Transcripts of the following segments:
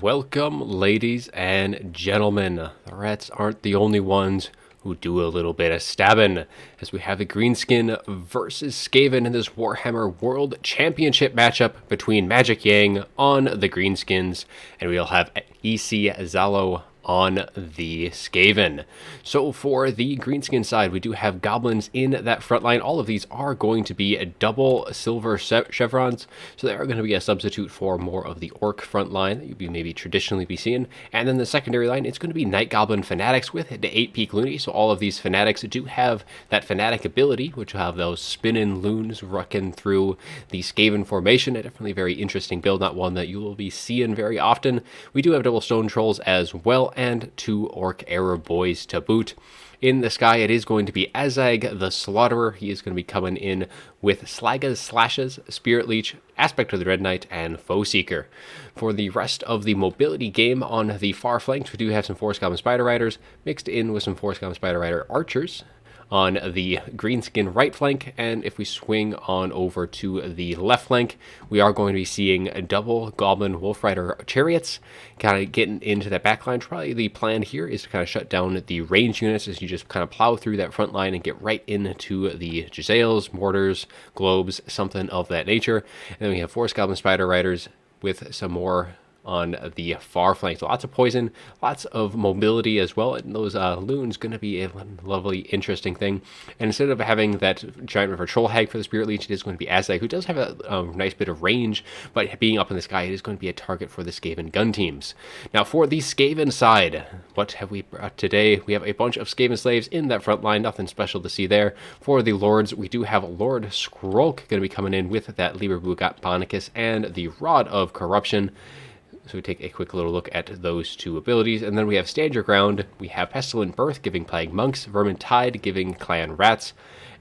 Welcome, ladies and gentlemen. The rats aren't the only ones who do a little bit of stabbing, as we have the Greenskin versus Skaven in this Warhammer World Championship matchup between MagicYang on the Greenskins, and we'll have XaLo on the Skaven. So for the Greenskin side, we do have goblins in that front line. All of these are going to be double silver chevrons, so they are going to be a substitute for more of the orc front line that you'd maybe traditionally be seeing. And then the secondary line, it's going to be Night Goblin Fanatics with the 8 peak loony. So all of these Fanatics do have that Fanatic ability, which will have those spinning loons rucking through the Skaven formation. A definitely very interesting build, not one that you will be seeing very often. We do have double stone trolls as well, and 2 orc arrow boys to boot. In the sky, it is going to be Azag the Slaughterer. He is going to be coming in with Slaga's Slashes, Spirit Leech, Aspect of the Red Knight, and Foe Seeker. For the rest of the mobility game on the far flanks, we do have some Forest Goblin Spider Riders mixed in with some Forest Goblin Spider Rider Archers on the Greenskin right flank. And if we swing on over to the left flank, we are going to be seeing double Goblin Wolf Rider Chariots kind of getting into that back line. Probably the plan here is to kind of shut down the range units as you just kind of plow through that front line and get right into the Giselles, Mortars, Globes, something of that nature. And then we have Forest Goblin Spider Riders with some more on the far flank. So lots of poison, lots of mobility as well, and those loons going to be a lovely, interesting thing. And instead of having that giant river troll hag for the Spirit Leech, it is going to be Azag, who does have a nice bit of range, but being up in the sky, it is going to be a target for the Skaven gun teams. Now for the Skaven side, what have we brought today? We have a bunch of Skaven slaves in that front line, nothing special to see there. For the Lords, we do have Lord Skrolk going to be coming in with that Liber Bonicus and the Rod of Corruption. So we take a quick little look at those two abilities. And then we have Stand Your Ground. We have Pestilent Birth giving Plague Monks, Vermin Tide giving Clan Rats.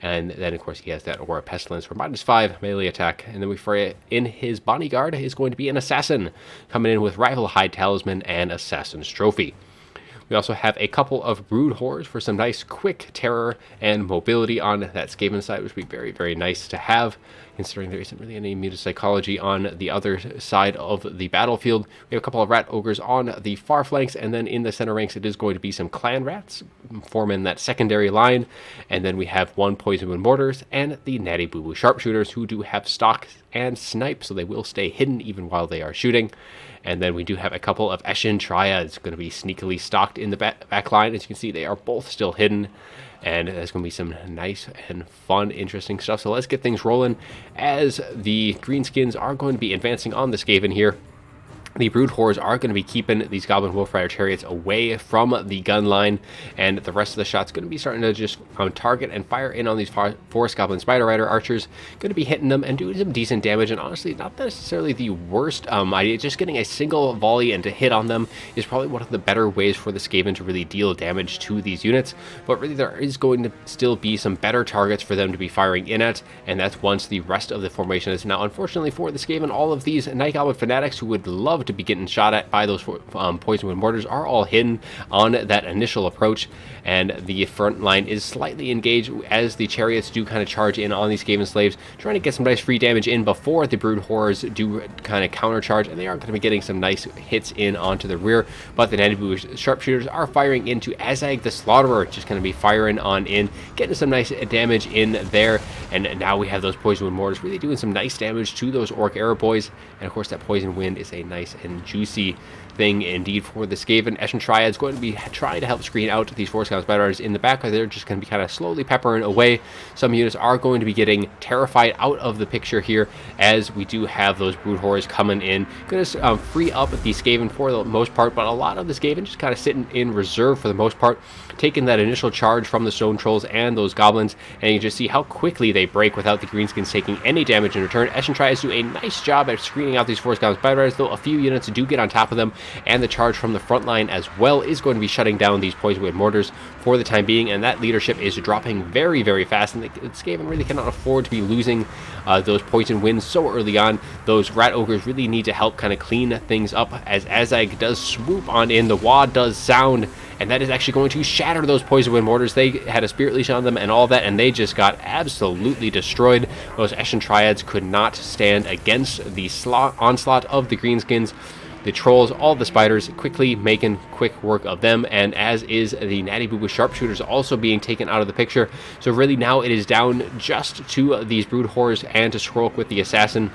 And then, of course, he has that Aura Pestilence for -5 melee attack. And then in his bodyguard is going to be an Assassin, coming in with Rival Hide Talisman and Assassin's Trophy. We also have a couple of Brood Horrors for some nice quick terror and mobility on that Skaven side, which would be very, very nice to have, considering there isn't really any mutapsychology on the other side of the battlefield. We have a couple of Rat Ogres on the far flanks, and then in the center ranks, it is going to be some Clan Rats forming that secondary line. And then we have 1 Poison Wind Mortars and the Natty Boo Boo Sharpshooters, who do have stock and snipe, so they will stay hidden even while they are shooting. And then we do have a couple of Eshin Triads going to be sneakily stocked in the back line. As you can see, they are both still hidden. And there's going to be some nice and fun, interesting stuff. So let's get things rolling as the Greenskins are going to be advancing on the Skaven here. The Brood Horrors are going to be keeping these Goblin Wolf Rider Chariots away from the gun line, and the rest of the shots going to be starting to just target and fire in on these Forest Goblin Spider Rider Archers. Going to be hitting them and doing some decent damage, and honestly, not necessarily the worst idea. Just getting a single volley and to hit on them is probably one of the better ways for the Skaven to really deal damage to these units, but really there is going to still be some better targets for them to be firing in at, and that's once the rest of the formation is. Now, unfortunately for the Skaven, all of these Night Goblin Fanatics who would love to be getting shot at by those Poison Wind Mortars are all hidden on that initial approach, and the front line is slightly engaged as the Chariots do kind of charge in on these Skaven slaves, trying to get some nice free damage in before the Brood Horrors do kind of counter charge, and they are going to be getting some nice hits in onto the rear. But the Natty Boo Sharpshooters are firing into Azag the Slaughterer, just going to be firing on in, getting some nice damage in there. And now we have those Poison Wind Mortars really doing some nice damage to those Orc Arrow Boys, and of course that Poison Wind is a nice and juicy thing indeed for the Skaven. Eshin Triad's going to be trying to help screen out these Forest Goblin Spider Riders in the back. They're just going to be kind of slowly peppering away. Some units are going to be getting terrified out of the picture here, as we do have those Brood Horrors coming in. Going to free up the Skaven for the most part, but a lot of the Skaven just kind of sitting in reserve for the most part, taking that initial charge from the Stone Trolls and those Goblins, and you just see how quickly they break without the Greenskins taking any damage in return. Eshin Triads do a nice job at screening out these Forest Goblin Spider Riders, though a few units do get on top of them, and the charge from the front line as well is going to be shutting down these Poison Wind Mortars for the time being, and that leadership is dropping very, very fast, and the Skaven really cannot afford to be losing those Poison Winds so early on. Those Rat Ogres really need to help kind of clean things up as Azag does swoop on in. The wad does sound, and that is actually going to shatter those Poison Wind Mortars. They had a Spirit Leash on them and all that, and they just got absolutely destroyed. Those Eshin Triads could not stand against the onslaught of the Greenskins. the trolls, all the spiders, quickly making quick work of them, and as is the Natty Boo with sharpshooters also being taken out of the picture. So really now it is down just to these brood horrors and to Skrulk with the assassin.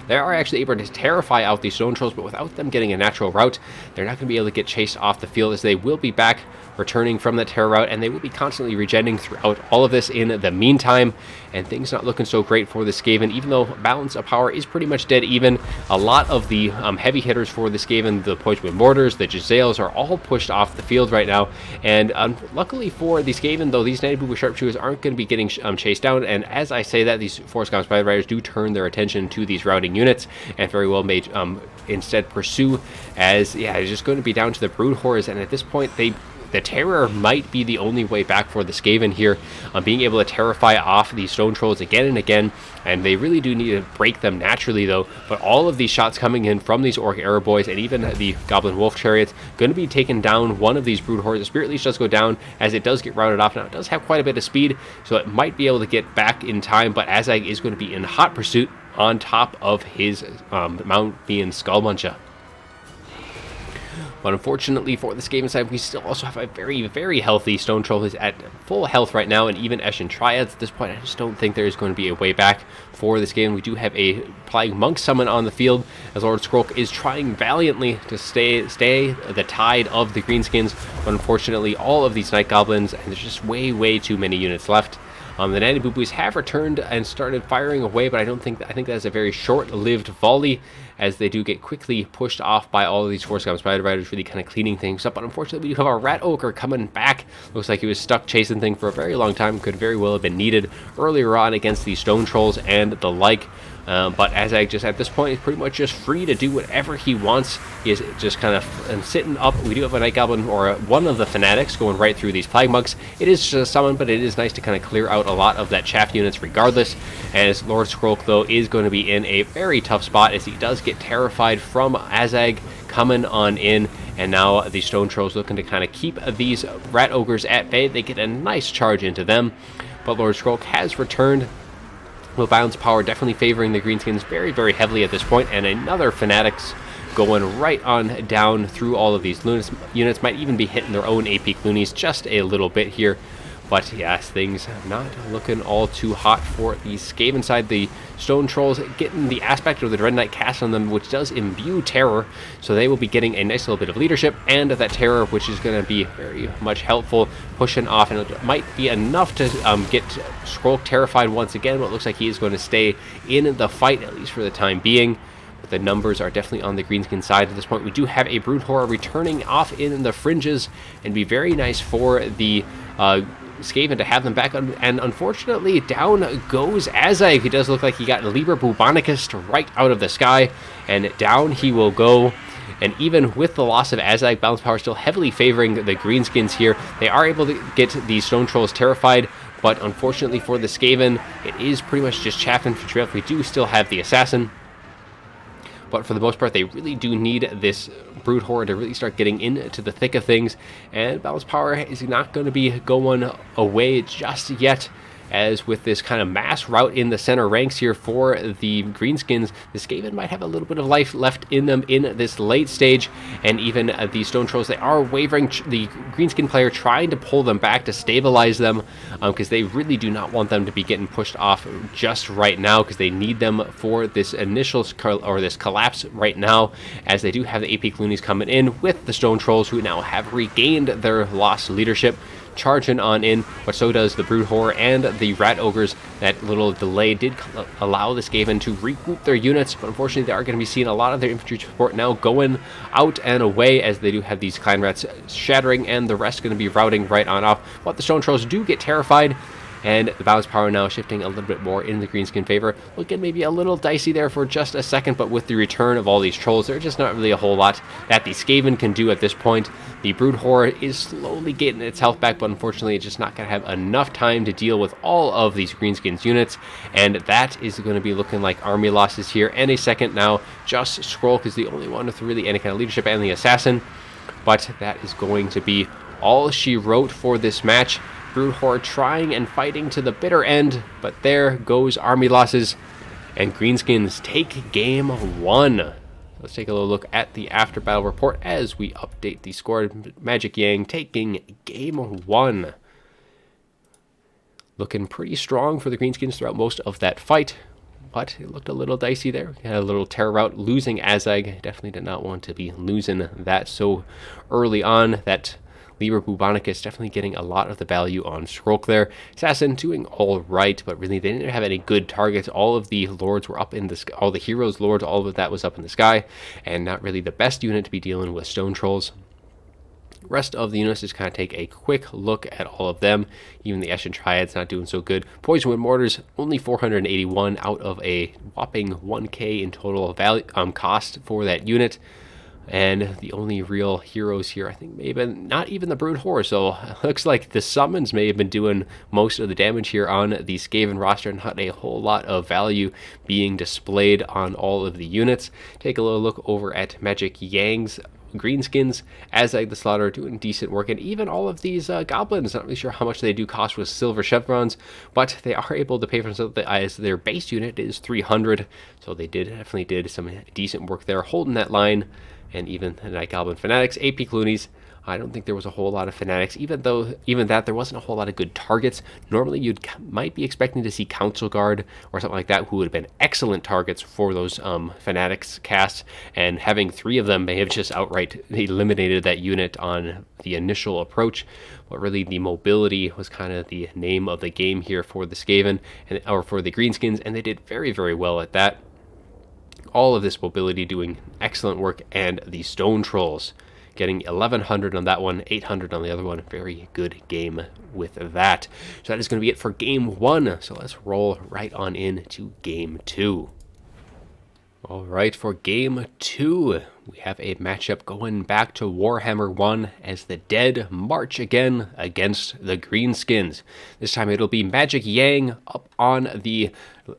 They are actually able to terrify out these stone trolls, but without them getting a natural route, they're not going to be able to get chased off the field, as they will be back returning from that terror route, and they will be constantly regenning throughout all of this in the meantime, and things not looking so great for the Skaven, even though balance of power is pretty much dead even. A lot of the heavy hitters for the Skaven, the Poison Mortars, the XaLos, are all pushed off the field right now, and luckily for the Skaven, though, these Natty Boo sharpshooters aren't going to be getting chased down, and as I say that, these Force Gaunt Spider Riders do turn their attention to these routing units, and very well may instead pursue, as, yeah, it's just going to be down to the brood horrors, and at this point, the terror might be the only way back for the Skaven here, being able to terrify off these stone trolls again and again, and they really do need to break them naturally though. But all of these shots coming in from these Orc Arrow Boys and even the Goblin Wolf Chariots going to be taking down one of these brood horrors. The Spirit Leech does go down as it does get routed off. Now it does have quite a bit of speed, so it might be able to get back in time, but Azag is going to be in hot pursuit on top of his Mount being Skullmuncha. But unfortunately for the Skaven side, we still also have a very, very healthy Stone Troll who's at full health right now, and even Eshin Triads. At this point, I just don't think there is going to be a way back for this game. We do have a Plague Monk summon on the field, as Lord Skrulk is trying valiantly to stay the tide of the Greenskins, but unfortunately all of these Night Goblins, and there's just way too many units left. The Natty Boo Boos have returned and started firing away, but I think that's a very short-lived volley, as they do get quickly pushed off by all of these Force Gaunt Spider Riders, really kind of cleaning things up. But unfortunately, we do have a Rat Ogre coming back. Looks like he was stuck chasing things for a very long time. Could very well have been needed earlier on against these Stone Trolls and the like. But Azag just at this point is pretty much just free to do whatever he wants. He is just kind of sitting up. We do have a Night Goblin, or one of the Fanatics, going right through these Plague Monks. It is just a summon, but it is nice to kind of clear out a lot of that chaff units regardless. As Lord Skrulk, though, is going to be in a very tough spot, as he does get terrified from Azag coming on in. And now the Stone Trolls looking to kind of keep these Rat Ogres at bay. They get a nice charge into them. But Lord Skrulk has returned, with balance power definitely favoring the Greenskins very heavily at this point, and another Fanatics going right on down through all of these units. Might even be hitting their own AP Loonies just a little bit here. But yes, things not looking all too hot for the Skaven side. The Stone Trolls getting the aspect of the Dread Knight cast on them, which does imbue terror, so they will be getting a nice little bit of leadership, and that terror, which is going to be very much helpful, pushing off, and it might be enough to get Skrulk terrified once again, but it looks like he is going to stay in the fight, at least for the time being. But the numbers are definitely on the Greenskin side at this point. We do have a Brood Horror returning off in the fringes, and be very nice for the Skaven to have them back on, and unfortunately down goes Azag. He does look like he got Liber Bubonicus right out of the sky, and down he will go. And even with the loss of Azag, balance power still heavily favoring the Greenskins here. They are able to get these Stone Trolls terrified, but unfortunately for the Skaven, it is pretty much just chaff infantry. We do still have the Assassin, but for the most part, they really do need this Brood Horror to really start getting into the thick of things, and balance power is not going to be going away just yet, as with this kind of mass rout in the center ranks here for the Greenskins, the Skaven might have a little bit of life left in them in this late stage, and even the Stone Trolls, they are wavering. The Greenskin player trying to pull them back to stabilize them, because they really do not want them to be getting pushed off just right now, because they need them for this initial, or this collapse right now, as they do have the AP Loonies coming in with the Stone Trolls, who now have regained their lost leadership, charging on in, but so does the Brood Horror and the Rat Ogres. That little delay did allow the Skaven to regroup their units, but unfortunately they are going to be seeing a lot of their infantry support now going out and away, as they do have these Clan Rats shattering, and the rest going to be routing right on off. But the Stone Trolls do get terrified, and the balance power now shifting a little bit more in the Greenskin favor. Looking maybe a little dicey there for just a second, but with the return of all these Trolls, there's just not really a whole lot that the Skaven can do at this point. The Brood Horror is slowly getting its health back, but unfortunately it's just not going to have enough time to deal with all of these Greenskins units, and that is going to be looking like army losses here any second now. Just Skrulk is the only one with really any kind of leadership, and the Assassin, but that is going to be all she wrote for this match. Brood Horror trying and fighting to the bitter end, but there goes army losses, and Greenskins take game one. Let's take a little look at the after battle report as we update the score. MagicYang taking game 1. Looking pretty strong for the Greenskins throughout most of that fight, but it looked a little dicey there. Had a little terror route, losing Azag. Definitely did not want to be losing that so early on. That Liber Bubonicus definitely getting a lot of the value on Skrulk there. Assassin doing all right, but really they didn't have any good targets. All of the lords were up in the sky. All the heroes, lords, all of that was up in the sky, and not really the best unit to be dealing with stone trolls. Rest of the units, just kind of take a quick look at all of them. Even the Eshin Triads not doing so good. Poison Wind Mortars only 481 out of a whopping 1k in total value cost for that unit. And the only real heroes here, I think, may have been not even the Brood Horror. So it looks like the summons may have been doing most of the damage here on the Skaven roster, and not a whole lot of value being displayed on all of the units. Take a little look over at MagicYang's Greenskins. Azag the Slaughter doing decent work, and even all of these goblins, not really sure how much they do cost with silver chevrons, but they are able to pay for themselves as their base unit is 300, so they definitely did some decent work there holding that line. And even the Night Goblin Fanatics, AP Cloonies. I don't think there was a whole lot of Fanatics, even that there wasn't a whole lot of good targets. Normally you might be expecting to see Council Guard or something like that, who would have been excellent targets for those Fanatics casts, and having 3 of them may have just outright eliminated that unit on the initial approach. But really the mobility was kind of the name of the game here for the Skaven, or for the Greenskins, and they did very, very well at that. All of this mobility doing excellent work, and the Stone Trolls getting 1100 on that one, 800 on the other one. Very good game with that. So that is going to be it for game 1. So let's roll right on into game 2. All right, for game 2, we have a matchup going back to Warhammer 1 as the Dead march again against the Greenskins. This time it'll be MagicYang up on the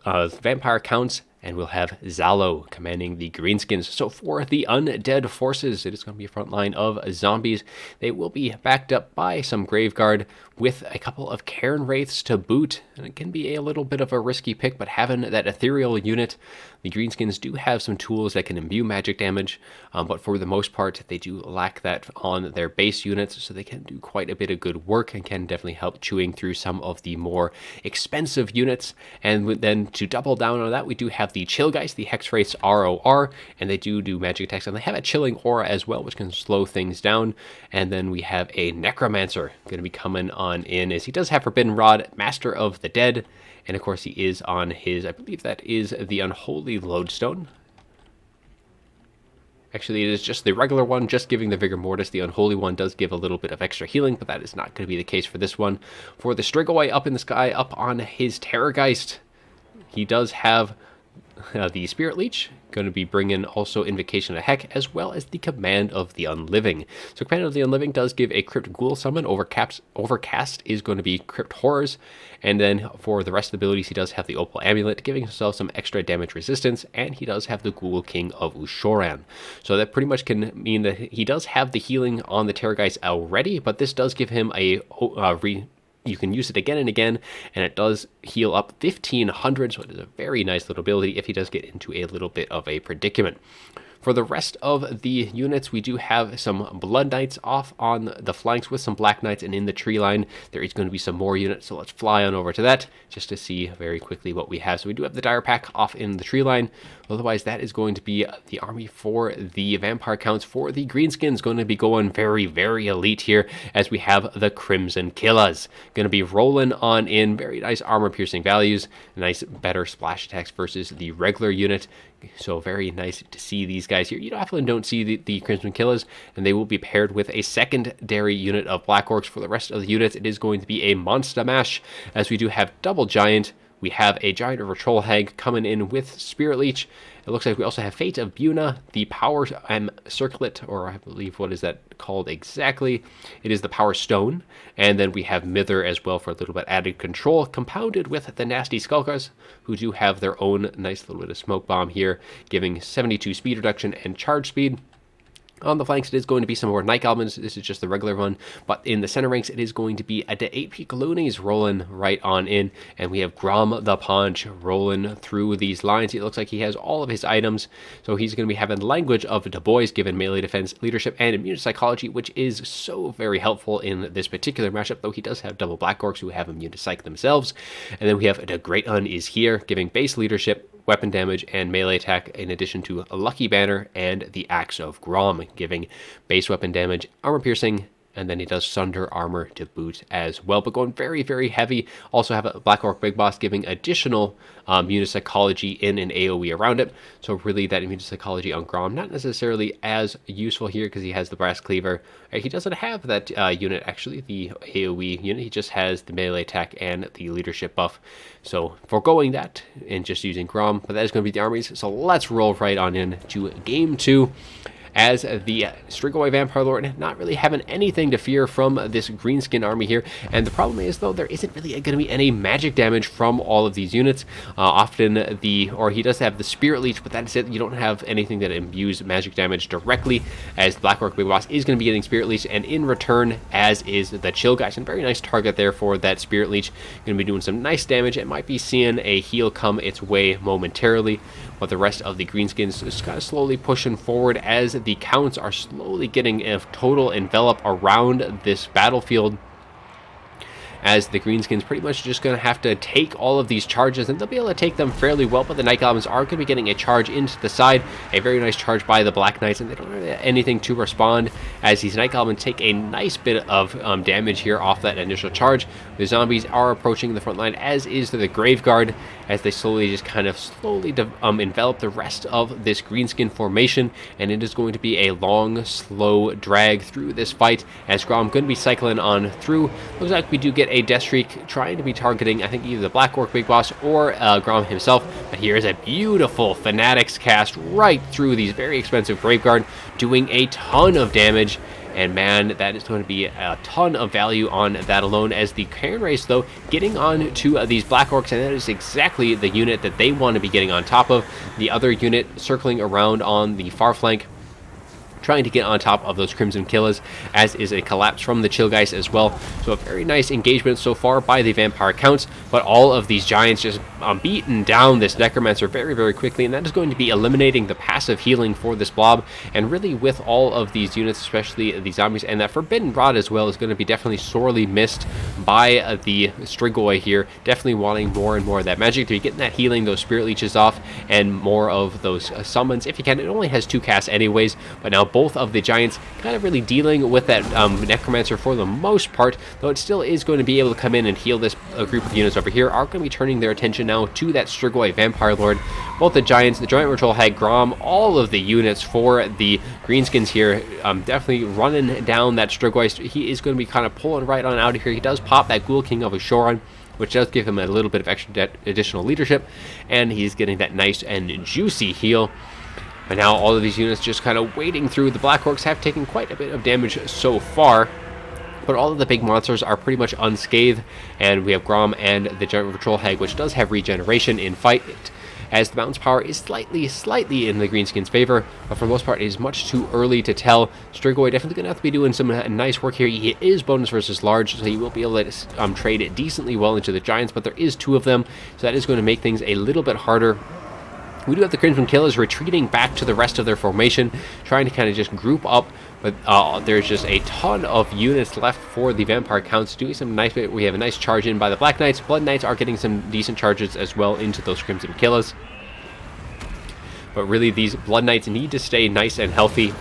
Vampire Counts, and we'll have XaLo commanding the Greenskins. So for the undead forces, it is going to be a front line of zombies. They will be backed up by some Graveguard with a couple of Cairn Wraiths to boot. And it can be a little bit of a risky pick, but having that ethereal unit, the Greenskins do have some tools that can imbue magic damage, but for the most part, they do lack that on their base units, so they can do quite a bit of good work and can definitely help chewing through some of the more expensive units. And then to double down on that, we do have the Chillgeist, the Hex Wraiths ROR, and they do magic attacks, and they have a chilling aura as well, which can slow things down. And then we have a Necromancer going to be coming on in, as he does have Forbidden Rod, Master of the Dead, and of course he is on his, I believe that is the Unholy Lodestone. Actually, it is just the regular one, just giving the Vigor Mortis. The Unholy one does give a little bit of extra healing, but that is not going to be the case for this one. For the Strigoi up in the sky, up on his Terrorgeist, he does have the Spirit Leech, going to be bringing also Invocation of Heck, as well as the Command of the Unliving. So Command of the Unliving does give a Crypt Ghoul summon. Overcast is going to be Crypt Horrors. And then for the rest of the abilities, he does have the Opal Amulet, giving himself some extra damage resistance, and he does have the Ghoul King of Ushoran. So that pretty much can mean that he does have the healing on the Terrorgeist already, but this does give him a you can use it again and again, and it does heal up 1500, so it is a very nice little ability if he does get into a little bit of a predicament. For the rest of the units, we do have some Blood Knights off on the flanks with some Black Knights, and in the tree line, there is going to be some more units, so let's fly on over to that just to see very quickly what we have. So we do have the Dire Pack off in the tree line. Otherwise, that is going to be the army for the Vampire Counts. For the Greenskins, going to be going very, very elite here, as we have the Crimson Killers. Going to be rolling on in, very nice armor-piercing values, nice, better splash attacks versus the regular unit. So very nice to see these guys here. You often don't see the Crimson Killers, and they will be paired with a secondary unit of Black Orcs. For the rest of the units, it is going to be a Monster Mash, as we do have Double Giant. We have a Giant River Troll Hag coming in with Spirit Leech. It looks like we also have Fate of Buna, the Power Circlet, or I believe, what is that called exactly? It is the Power Stone. And then we have Mither as well for a little bit added control, compounded with the Nasty Skulkers, who do have their own nice little bit of Smoke Bomb here, giving 72 speed reduction and charge speed. On the flanks, it is going to be some more Night Goblins. This is just the regular one. But in the center ranks, it is going to be a de 8 Piccolonies rolling right on in. And we have Grom the Paunch rolling through these lines. It looks like he has all of his items. So he's going to be having Language of the Boys, given melee defense, leadership, and immune to psychology, which is so very helpful in this particular matchup, though he does have double Black Orcs who have immune to psych themselves. And then we have the Great Un is here, giving base leadership, weapon damage, and melee attack, in addition to a Lucky Banner and the Axe of Grom, giving base weapon damage, armor piercing, and then he does Sunder armor to boot as well, but going very, very heavy. Also have a Black Orc Big Boss giving additional immune to psychology in an AoE around it. So really that immune to psychology on Grom, not necessarily as useful here because he has the Brass Cleaver. He doesn't have that unit, actually, the AoE unit. He just has the melee attack and the leadership buff. So foregoing that and just using Grom, but that is going to be the armies. So let's roll right on in to game 2. As the Strigoi Vampire Lord, not really having anything to fear from this Greenskin army here. And the problem is, though, there isn't really going to be any magic damage from all of these units. He does have the Spirit Leech, but that's it. You don't have anything that imbues magic damage directly, as the Black Orc Big Boss is going to be getting Spirit Leech, and in return, as is the Chill Guys. And very nice target there for that Spirit Leech. Going to be doing some nice damage. It might be seeing a heal come its way momentarily, but the rest of the Greenskins is kind of slowly pushing forward as the counts are slowly getting a total envelop around this battlefield, as the Greenskins pretty much just going to have to take all of these charges, and they'll be able to take them fairly well, but the Night Goblins are going to be getting a charge into the side, a very nice charge by the Black Knights, and they don't have anything to respond, as these Night Goblins take a nice bit of damage here off that initial charge. The zombies are approaching the front line, as is the Grave Guard, as they slowly envelop the rest of this Greenskin formation, and it is going to be a long, slow drag through this fight, as Grom going to be cycling on through. Looks like we do get a Death Streak trying to be targeting, I think, either the Black Orc Big Boss or Grom himself, but here is a beautiful Fanatics cast right through these very expensive Grave Guard, doing a ton of damage. And man, that is going to be a ton of value on that alone, as the Cairn Race, though, getting on to these Black Orcs, and that is exactly the unit that they want to be getting on top of. The other unit circling around on the far flank, trying to get on top of those Crimson Killers, as is a collapse from the Chill Guys as well. So a very nice engagement so far by the Vampire Counts, but all of these Giants just beating down this Necromancer very, very quickly, and that is going to be eliminating the passive healing for this blob. And really with all of these units, especially the zombies, and that Forbidden Rod as well, is going to be definitely sorely missed by the Strigoi here, definitely wanting more and more of that magic to be getting that healing, those Spirit Leeches off, and more of those summons if you can. It only has 2 casts anyways, but now both of the Giants kind of really dealing with that Necromancer for the most part, though it still is going to be able to come in and heal this group of units over here, are going to be turning their attention now to that Strigoi Vampire Lord. Both the Giants, the Giant Patrol Hag, Grom, all of the units for the Greenskins here, definitely running down that Strigoi. He is going to be kind of pulling right on out of here. He does pop that Ghoul King of Ashoron, which does give him a little bit of extra additional leadership, and he's getting that nice and juicy heal. But now all of these units just kind of wading through. The Black Orcs have taken quite a bit of damage so far, but all of the big monsters are pretty much unscathed, and we have Grom and the Giant Patrol Hag, which does have regeneration in fight, as the Mountain's power is slightly in the Greenskins' favor, but for the most part it is much too early to tell. Strigoi definitely going to have to be doing some nice work here. He is bonus versus large, so he will be able to trade it decently well into the Giants, but there is 2 of them, so that is going to make things a little bit harder. We do have the Crimson Killers retreating back to the rest of their formation, trying to kind of just group up, but there's just a ton of units left for the Vampire Counts, doing some nice bit. We have a nice charge in by the Black Knights. Blood Knights are getting some decent charges as well into those Crimson Killers. But really, these Blood Knights need to stay nice and healthy,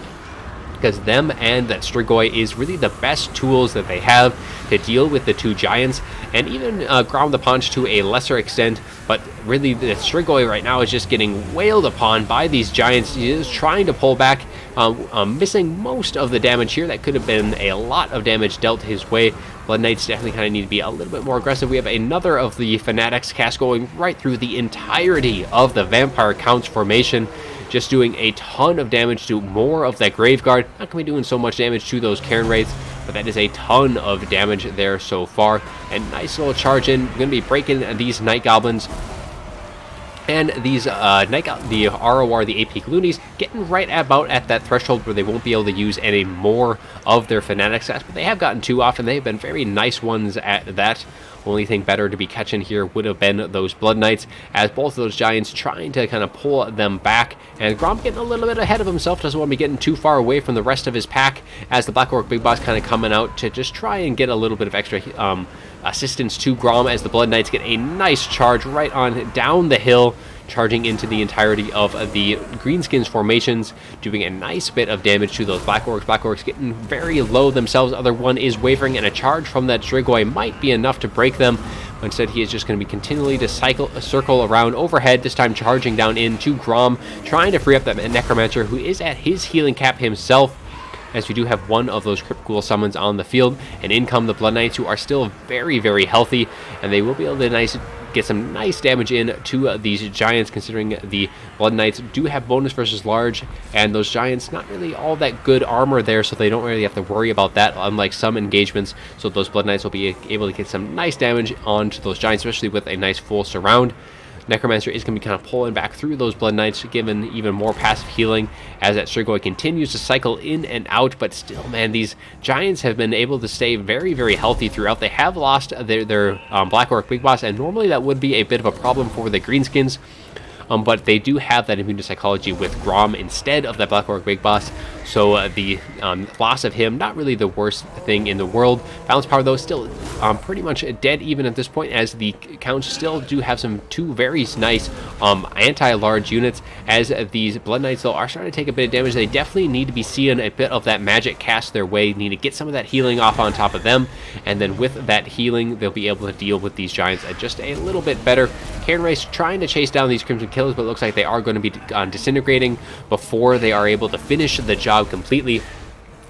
because them and that Strigoi is really the best tools that they have to deal with the 2 Giants, and even Grom the Paunch to a lesser extent. But really, the Strigoi right now is just getting wailed upon by these Giants. He is trying to pull back, missing most of the damage here. That could have been a lot of damage dealt his way. Blood Knights definitely kind of need to be a little bit more aggressive. We have another of the Fanatics cast going right through the entirety of the Vampire Counts formation, just doing a ton of damage to more of that Grave Guard. Not going to be doing so much damage to those Cairn Wraiths, but that is a ton of damage there so far. And nice little charge in. We're going to be breaking these Night Goblins, And these the ROR, the AP Loonies, getting right about at that threshold where they won't be able to use any more of their Fanatic stats, but they have gotten 2 off, and they've been very nice ones at that. Only thing better to be catching here would have been those Blood Knights, as both of those Giants trying to kind of pull them back, and Grom getting a little bit ahead of himself, doesn't want to be getting too far away from the rest of his pack, as the Black Orc Big Boss kind of coming out to just try and get a little bit of extra assistance to Grom, as the Blood Knights get a nice charge right on down the hill, charging into the entirety of the Greenskins formations, doing a nice bit of damage to those Black Orcs. Black Orcs getting very low themselves. Other one is wavering, and a charge from that Strigoi might be enough to break them. But instead, he is just going to be continually to circle around overhead, this time charging down into Grom, trying to free up that Necromancer, who is at his healing cap himself, as we do have one of those Crypt Ghoul summons on the field. And in come the Blood Knights, who are still very, very healthy, and they will be able to get some nice damage in to these Giants, considering the Blood Knights do have bonus versus large, and those Giants not really all that good armor there, so they don't really have to worry about that, unlike some engagements. So those Blood Knights will be able to get some nice damage onto those Giants, especially with a nice full surround. Necromancer is going to be kind of pulling back through those Blood Knights, given even more passive healing as that Strigoi continues to cycle in and out. But still, man, these Giants have been able to stay very, very healthy throughout. They have lost their Black Orc Big Boss, and normally that would be a bit of a problem for the Greenskins. But they do have that immune to psychology with Grom instead of that Black Orc Big Boss, so the loss of him, not really the worst thing in the world. Balance Power, though, still pretty much dead even at this point, as the counts still do have some 2 very nice anti-large units, as these Blood Knights, though, are starting to take a bit of damage. They definitely need to be seeing a bit of that magic cast their way, need to get some of that healing off on top of them, and then with that healing, they'll be able to deal with these Giants just a little bit better. Karen Race trying to chase down these Crimson Killers, but it looks like they are going to be disintegrating before they are able to finish the job completely.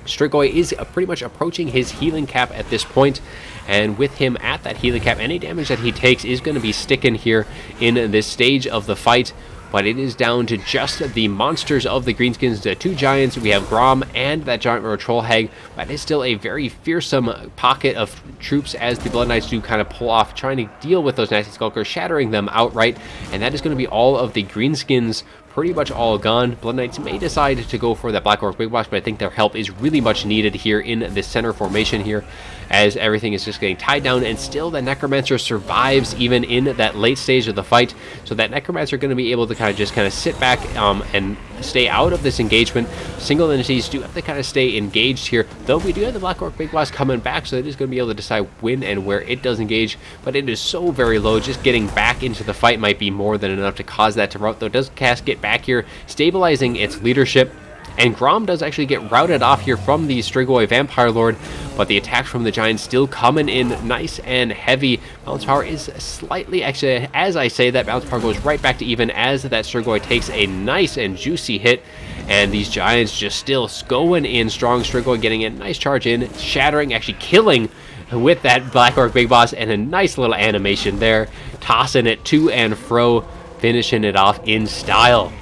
Strigoi is pretty much approaching his healing cap at this point, and with him at that healing cap, any damage that he takes is going to be sticking here in this stage of the fight. But it is down to just the monsters of the Greenskins, the 2 Giants. We have Grom and that Giant Road Troll Hag, but it's still a very fearsome pocket of troops, as the Blood Knights do kind of pull off, trying to deal with those nasty Skulkers, shattering them outright. And that is going to be all of the Greenskins pretty much all gone. Blood Knights may decide to go for that Black Orc Big Boss, but I think their help is really much needed here in this center formation here, as everything is just getting tied down, and still the Necromancer survives even in that late stage of the fight. So that Necromancer going to be able to kind of sit back and stay out of this engagement. Single entities do have to kind of stay engaged here, though we do have the Black Orc Big Boss coming back, so it is going to be able to decide when and where it does engage, but it is so very low. Just getting back into the fight might be more than enough to cause that to rout, though it does cast get back here, stabilizing its leadership. And Grom does actually get routed off here from the Strigoi Vampire Lord, but the attacks from the Giants still coming in nice and heavy. Balance Power is slightly, actually, as I say that, Balance Power goes right back to even as that Strigoi takes a nice and juicy hit. And these Giants just still going in strong. Strigoi getting a nice charge in, shattering, actually killing with that Black Orc Big Boss, and a nice little animation there, tossing it to and fro, finishing it off in style.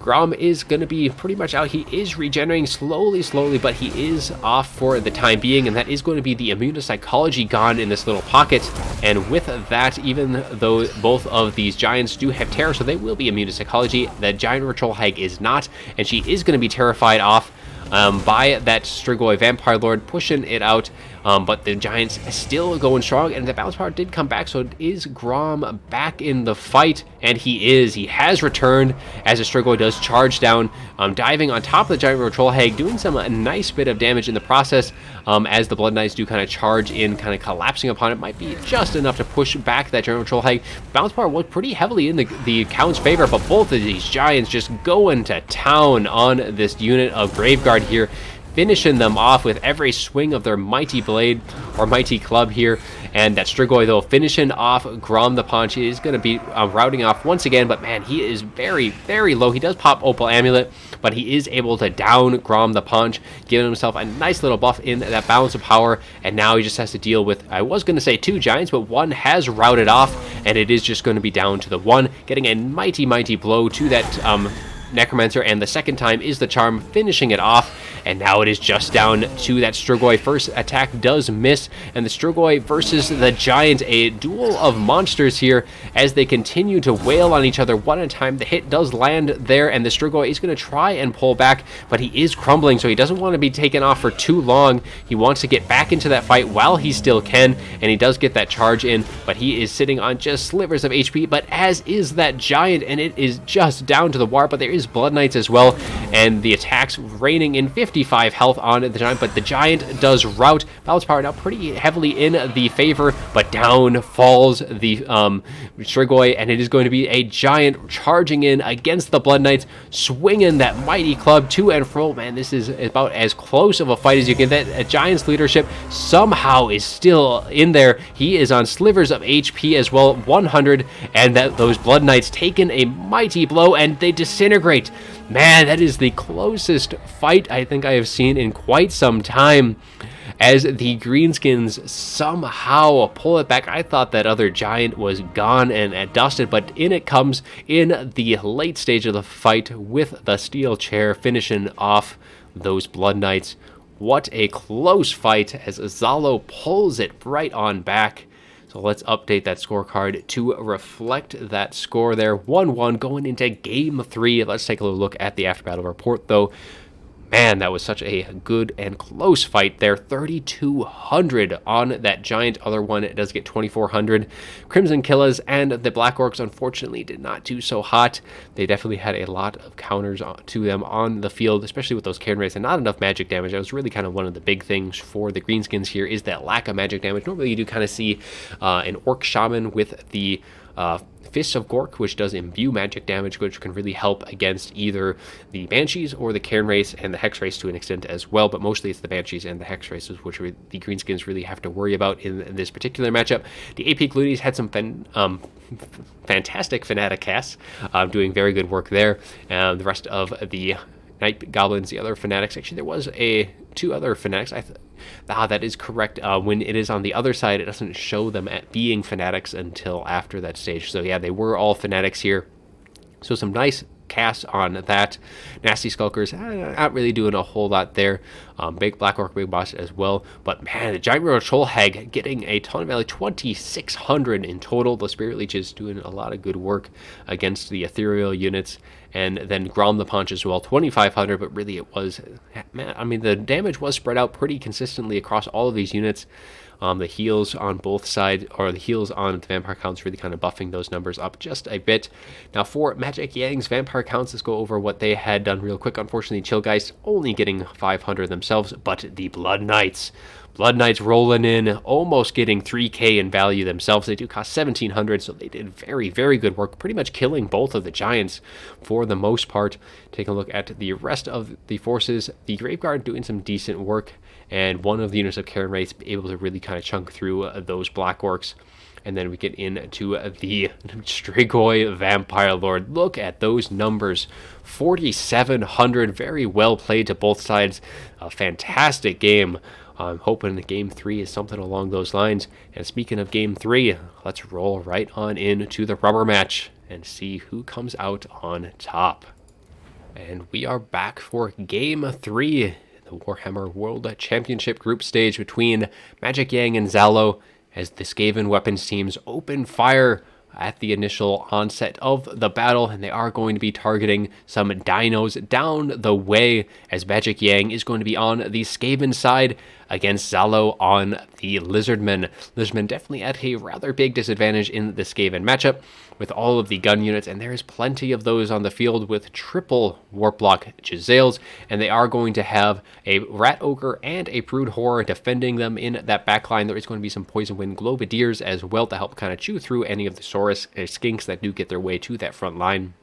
Grom is going to be pretty much out. He is regenerating slowly, but he is off for the time being, and that is going to be the immune to psychology gone in this little pocket. And with that, even though both of these Giants do have terror, so they will be immune to psychology, the Giant Troll Hag is not, and she is going to be terrified off by that Strigoi Vampire Lord, pushing it out. But the Giants still going strong, and the Balance Power did come back, so it is Grom back in the fight, and he has returned as the Strigoi does charge down, diving on top of the Giant Road Troll Hag, doing a nice bit of damage in the process, as the Blood Knights do kind of charge in, kind of collapsing upon it. Might be just enough to push back that Giant Road Troll Hag. Balance Power was pretty heavily in the Count's favor, but both of these Giants just going to town on this unit of Graveguard here, finishing them off with every swing of their mighty blade or mighty club here. And that Strigoi, though, finishing off Grom the Paunch. He is going to be routing off once again, but man, he is very, very low. He does pop Opal Amulet, but he is able to down Grom the Paunch, giving himself a nice little buff in that balance of power. And now he just has to deal with, I was going to say 2 Giants, but one has routed off, and it is just going to be down to the one, getting a mighty blow to that Necromancer, and the second time is the charm, finishing it off. And now it is just down to that Strigoi. First attack does miss, and the Strigoi versus the Giant, a duel of monsters here as they continue to wail on each other one at a time. The hit does land there, and the Strigoi is going to try and pull back, but he is crumbling, so he doesn't want to be taken off for too long. He wants to get back into that fight while he still can, and he does get that charge in, but he is sitting on just slivers of HP, but as is that Giant, and it is just down to the wire, but there is Blood Knights as well, and the attacks raining in 55 health on the Giant, but the Giant does rout. Balance power now pretty heavily in the favor, but down falls the Strigoi, and it is going to be a Giant charging in against the Blood Knights, swinging that mighty club to and fro. Man, this is about as close of a fight as you can. That Giant's leadership somehow is still in there. He is on slivers of HP as well, 100, and those Blood Knights taking a mighty blow, and they disintegrate. Man, that is the closest fight I think I have seen in quite some time, as the Greenskins somehow pull it back. I thought that other Giant was gone and dusted, but in it comes in the late stage of the fight with the steel chair, finishing off those Blood Knights. What a close fight as XaLo pulls it right on back. So let's update that scorecard to reflect that score there. 1-1 going into Game 3. Let's take a little look at the after battle report, though. Man, that was such a good and close fight there. 3,200 on that Giant. Other one, it does get 2,400. Crimson Killers and the Black Orcs, unfortunately, did not do so hot. They definitely had a lot of counters to them on the field, especially with those Cairn Rays, and not enough magic damage. That was really kind of one of the big things for the Greenskins here, is that lack of magic damage. Normally, you do kind of see an Orc Shaman with the Fists of Gork, which does imbue magic damage, which can really help against either the Banshees or the Cairn Race and the Hex Race to an extent as well, but mostly it's the Banshees and the Hex Races which the Greenskins really have to worry about in this particular matchup. The AP Gloonies had some fantastic Fanatic casts, doing very good work there. The rest of the Night Goblins, the other Fanatics, actually there was two other Fanatics, that is correct. When it is on the other side, it doesn't show them at being Fanatics until after that stage. So yeah, they were all Fanatics here. So some nice casts on that. Nasty Skulkers, not really doing a whole lot there. Big Black Orc Big Boss as well. But man, the Giant Royal Troll Hag getting a ton of value, 2,600 in total. The Spirit Leeches doing a lot of good work against the ethereal units. And then Grom the Paunch as well, 2,500, but really it was, man, I mean, the damage was spread out pretty consistently across all of these units. The heals on both sides, or the heals on the Vampire Counts, really kind of buffing those numbers up just a bit. Now for MagicYang's Vampire Counts, let's go over what they had done real quick. Unfortunately, Chillgeist only getting 500 themselves, but the Blood Knights rolling in, almost getting 3k in value themselves. They do cost 1,700, so they did very, very good work, pretty much killing both of the Giants for the most part. Take a look at the rest of the forces. The Graveguard doing some decent work, and one of the units of Cairn Race able to really kind of chunk through those Black Orcs. And then we get into the Strigoi Vampire Lord. Look at those numbers. 4,700. Very well played to both sides. A fantastic game. I'm hoping Game 3 is something along those lines. And speaking of Game 3, let's roll right on into the rubber match and see who comes out on top. And we are back for Game 3. The Warhammer World Championship group stage between MagicYang and XaLo, as the Skaven weapons teams open fire at the initial onset of the battle, and they are going to be targeting some dinos down the way, as MagicYang is going to be on the Skaven side against XaLo on the Lizardmen. Lizardmen definitely at a rather big disadvantage in the Skaven matchup with all of the gun units, and there's plenty of those on the field with triple Warp Block Jezzails, and they are going to have a Rat Ogre and a Brood Horror defending them in that backline. There is going to be some Poison Wind Globadiers as well to help kind of chew through any of the Saurus Skinks that do get their way to that front line.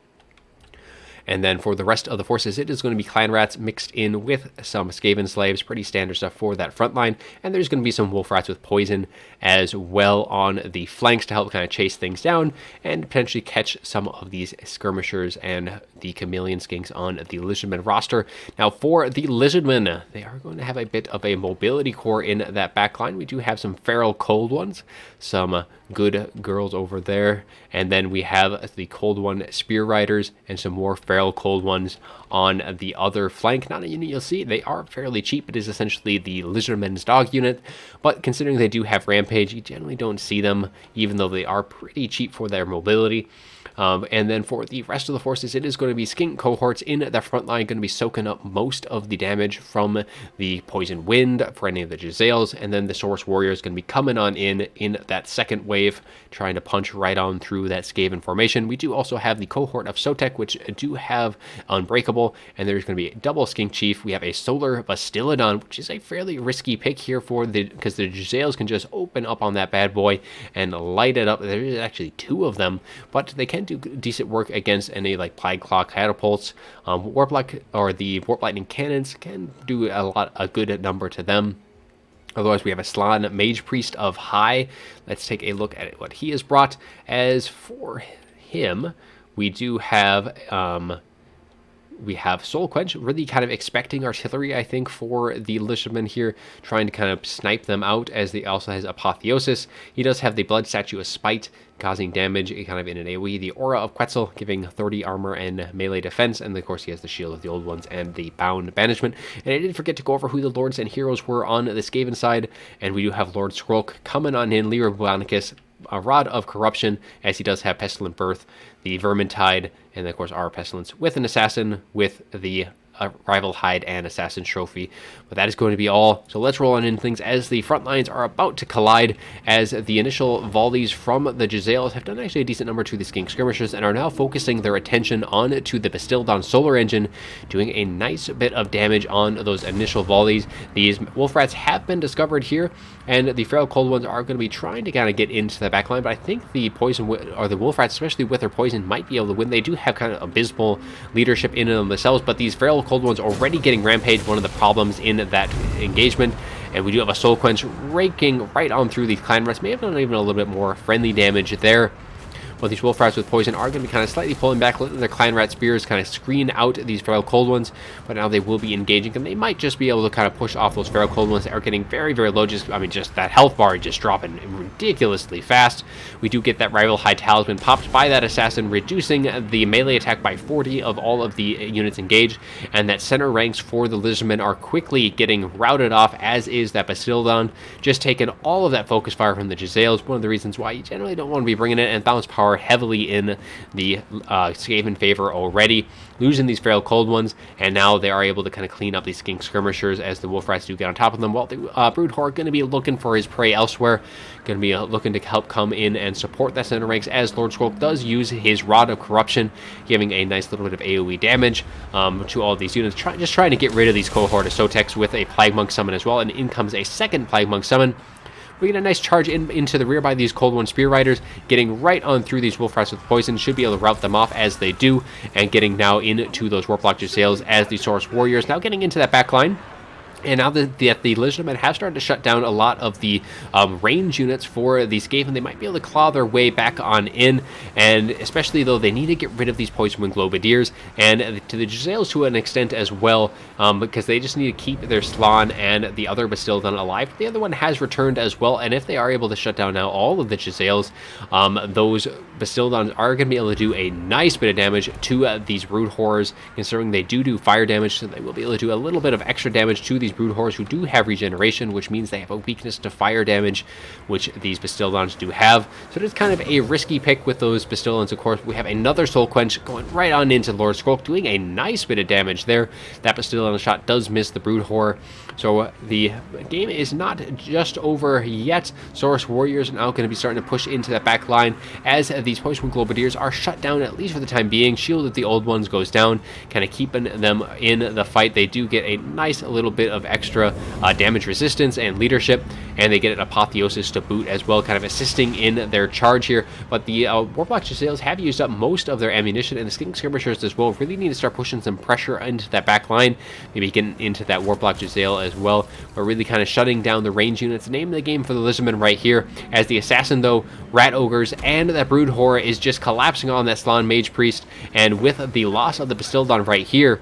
And then for the rest of the forces, it is going to be Clan Rats mixed in with some Skaven Slaves. Pretty standard stuff for that front line. And there's going to be some Wolf Rats with Poison as well on the flanks to help kind of chase things down and potentially catch some of these Skirmishers and the Chameleon Skinks on the Lizardmen roster. Now for the Lizardmen, they are going to have a bit of a mobility core in that back line. We do have some Feral Cold Ones, some good girls over there. And then we have the Cold One Spear Riders and some more Feral Feral Cold Ones on the other flank. Not a unit you'll see. They are fairly cheap. It is essentially the Lizardmen's Dog unit, but considering they do have Rampage, you generally don't see them, even though they are pretty cheap for their mobility. And then for the rest of the forces, it is going to be skink cohorts in the front line, going to be soaking up most of the damage from the Poison Wind for any of the XaLos, and then the Source Warrior is going to be coming on in that second wave, trying to punch right on through that Skaven formation. We do also have the cohort of Sotek, which do have Unbreakable, and there's going to be a double Skink Chief. We have a Solar Bastiladon, which is a fairly risky pick here because the XaLos can just open up on that bad boy and light it up. There's actually two of them, but they can do decent work against any like Plague Claw catapults. Warp or the Warp Lightning cannons can do a good number to them. Otherwise, we have a Slann Mage Priest of High. Let's take a look at what he has brought. As for him, we do have Soul Quench, really kind of expecting artillery, I think, for the Lizardmen here, trying to kind of snipe them out, as he also has Apotheosis. He does have the Blood Statue of Spite, causing damage kind of in an AoE. The Aura of Quetzal, giving 30 armor and melee defense, and of course he has the Shield of the Old Ones and the Bound Banishment. And I did forget to go over who the Lords and Heroes were on the Skaven side, and we do have Lord Skrolk coming on in, Lyra Blanicus, a Rod of Corruption, as he does have Pestilent Birth, the Vermintide, and of course our Pestilence, with an Assassin, with the Rival Hide and Assassin Trophy. But that is going to be all. So let's roll on in things as the front lines are about to collide, as the initial volleys from the XaLos have done actually a decent number to the Skink Skirmishers and are now focusing their attention on to the Bastildon Solar Engine, doing a nice bit of damage on those initial volleys. These Wolf Rats have been discovered here, and the Feral Cold Ones are going to be trying to kind of get into the back line, but I think the Poison, or the Wolf Rats, especially with their poison, might be able to win. They do have kind of abysmal leadership in them themselves, but these Feral Cold Ones already getting Rampage, one of the problems in that engagement. And we do have a Soul Quench raking right on through these Clan Rats. May have done even a little bit more friendly damage there. But these Wolf Rats with poison are going to be kind of slightly pulling back, letting their Clan Rat Spears kind of screen out these Feral Cold Ones. But now they will be engaging them. They might just be able to kind of push off those Feral Cold Ones that are getting very, very low. Just that health bar just dropping ridiculously fast. We do get that Rival High Talisman popped by that Assassin, reducing the melee attack by 40 of all of the units engaged. And that center ranks for the Lizardmen are quickly getting routed off, as is that Bastildon, just taking all of that focus fire from the XaLos. One of the reasons why you generally don't want to be bringing it, and balance power heavily in the Skaven favor already, losing these Feral Cold Ones, and now they are able to kind of clean up these Skink Skirmishers as the Wolf Rats do get on top of them, while the Brood Horde going to be looking for his prey elsewhere, going to be looking to help come in and support that center ranks, as Lord Skrolk does use his Rod of Corruption, giving a nice little bit of AoE damage to all these units, just trying to get rid of these cohort of Soteks with a Plague Monk summon as well, and in comes a second Plague Monk summon. We get a nice charge into the rear by these Cold One Spear Riders, getting right on through these Wolf Rats with poison. Should be able to rout them off as they do, and getting now into those Warp Lock XaLos as the Source Warriors now getting into that back line. And now that the Lizardmen have started to shut down a lot of the range units for the Skaven, they might be able to claw their way back on in, and especially though they need to get rid of these Poison Wing Globadiers, and to the XaLos to an extent as well, because they just need to keep their Slann and the other Bastildon alive. The other one has returned as well, and if they are able to shut down now all of the XaLos, those Bastildons are going to be able to do a nice bit of damage to these Brood Horrors, considering they do fire damage, so they will be able to do a little bit of extra damage to these Brood Horrors who do have regeneration, which means they have a weakness to fire damage, which these Bastildons do have. So it is kind of a risky pick with those Bastildons. Of course, we have another Soul Quench going right on into Lord Skrolk, doing a nice bit of damage there. That Bastildon shot does miss the Brood Horror. So the game is not just over yet. Source Warriors are now going to be starting to push into that back line, as these Poison Wing Globadiers are shut down, at least for the time being. Shield of the Old Ones goes down, kind of keeping them in the fight. They do get a nice little bit of extra damage resistance and leadership, and they get an Apotheosis to boot as well, kind of assisting in their charge here. But the Warplock XaLos have used up most of their ammunition, and the Skink Skirmishers as well really need to start pushing some pressure into that back line, maybe getting into that Warplock XaL as well. We're really kind of shutting down the range units. The name of the game for the Lizardmen right here, as the Assassin though, Rat Ogres, and that Brood Horror is just collapsing on that Slann Mage Priest, and with the loss of the Bastildon right here,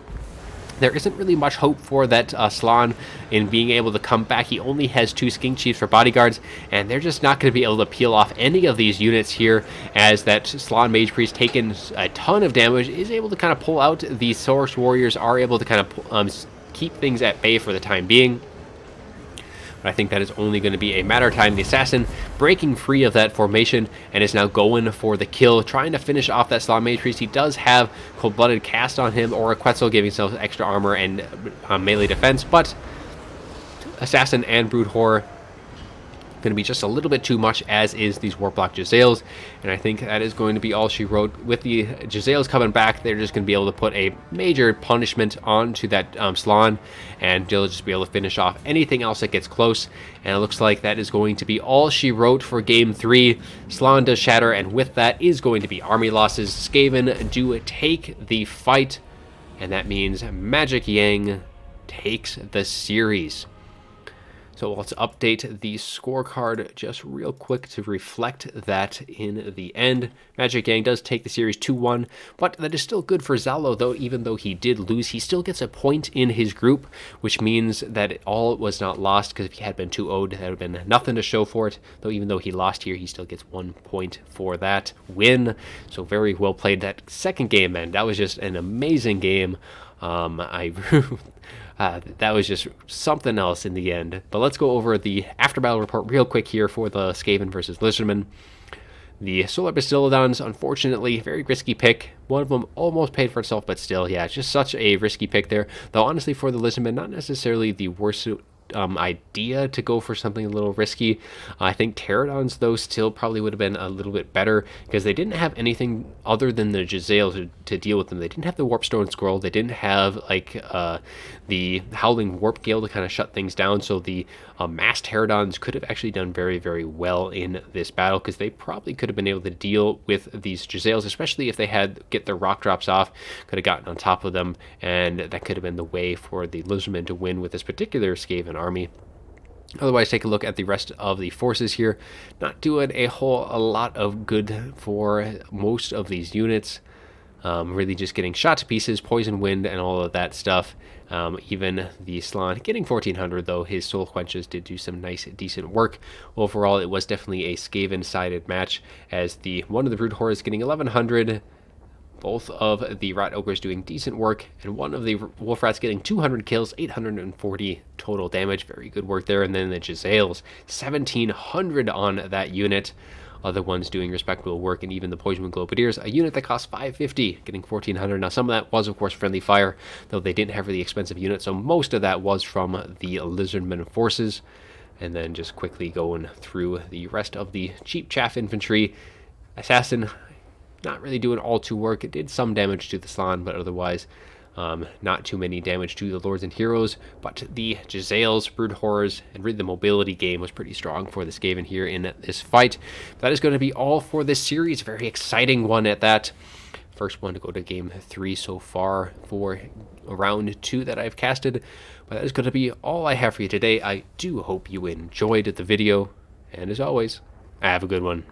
there isn't really much hope for that Slann in being able to come back. He only has 2 Skink Chiefs for bodyguards, and they're just not going to be able to peel off any of these units here, as that Slann Mage Priest, taking a ton of damage, is able to kind of pull out. These Source Warriors are able to kind of keep things at bay for the time being. But I think that is only going to be a matter of time. The Assassin breaking free of that formation and is now going for the kill, trying to finish off that Slann Mage Priest. He does have Cold-Blooded Cast on him, or a Quetzal, giving himself extra armor and melee defense, but Assassin and Brood Horror going to be just a little bit too much, as is these Warplock Jezzails, and I think that is going to be all she wrote. With the Jezzails coming back, they're just going to be able to put a major punishment onto that Slann, and they'll just be able to finish off anything else that gets close, and it looks like that is going to be all she wrote for Game 3. Slann does shatter, and with that is going to be army losses. Skaven do take the fight, and that means MagicYang takes the series. So let's update the scorecard just real quick to reflect that in the end. MagicYang does take the series 2-1, but that is still good for XaLo, though. Even though he did lose, he still gets a point in his group, which means that all was not lost, because if he had been 2-0'd, that would have been nothing to show for it. Though even though he lost here, he still gets 1 point for that win. So very well played. That second game, man, that was just an amazing game. That was just something else in the end. But let's go over the after battle report real quick here for the Skaven versus Lizardmen. The Solar Bastiladons, unfortunately, very risky pick. One of them almost paid for itself, but still, yeah, it's just such a risky pick there. Though honestly, for the Lizardmen, not necessarily the worst idea to go for something a little risky. I think Pterodons, though, still probably would have been a little bit better, because they didn't have anything other than the Jezzail to deal with them. They didn't have the Warpstone Scroll. They didn't have like the Howling Warp Gale to kind of shut things down. So the mass Pterodons could have actually done very, very well in this battle, because they probably could have been able to deal with these Jezzails, especially if they had get their rock drops off, could have gotten on top of them, and that could have been the way for the Lizardmen to win with this particular Skaven army. Otherwise, take a look at the rest of the forces here. Not doing a lot of good for most of these units. Really just getting shot to pieces, poison wind, and all of that stuff. Even the Slann getting 1400, though his soul quenches did do some nice, decent work. Overall, it was definitely a Skaven-sided match, as one of the Brood Horrors getting 1100. Both of the Rat Ogres doing decent work, and one of the Wolf Rats getting 200 kills, 840 total damage. Very good work there. And then the Jezzails, 1700 on that unit. Other ones doing respectable work, and even the Poison Wind Globadiers, a unit that cost 550, getting 1400. Now, some of that was, of course, friendly fire, though they didn't have really expensive units, so most of that was from the Lizardmen forces. And then just quickly going through the rest of the cheap chaff infantry. Assassin, not really doing all too work. It did some damage to the Slann, but otherwise not too many damage to the Lords and Heroes. But the Jezzails, Brood Horrors, and really the mobility game was pretty strong for the Skaven here in this fight. But that is going to be all for this series. Very exciting one at that. First one to go to Game 3 so far for round 2 that I've casted. But that is going to be all I have for you today. I do hope you enjoyed the video. And as always, have a good one.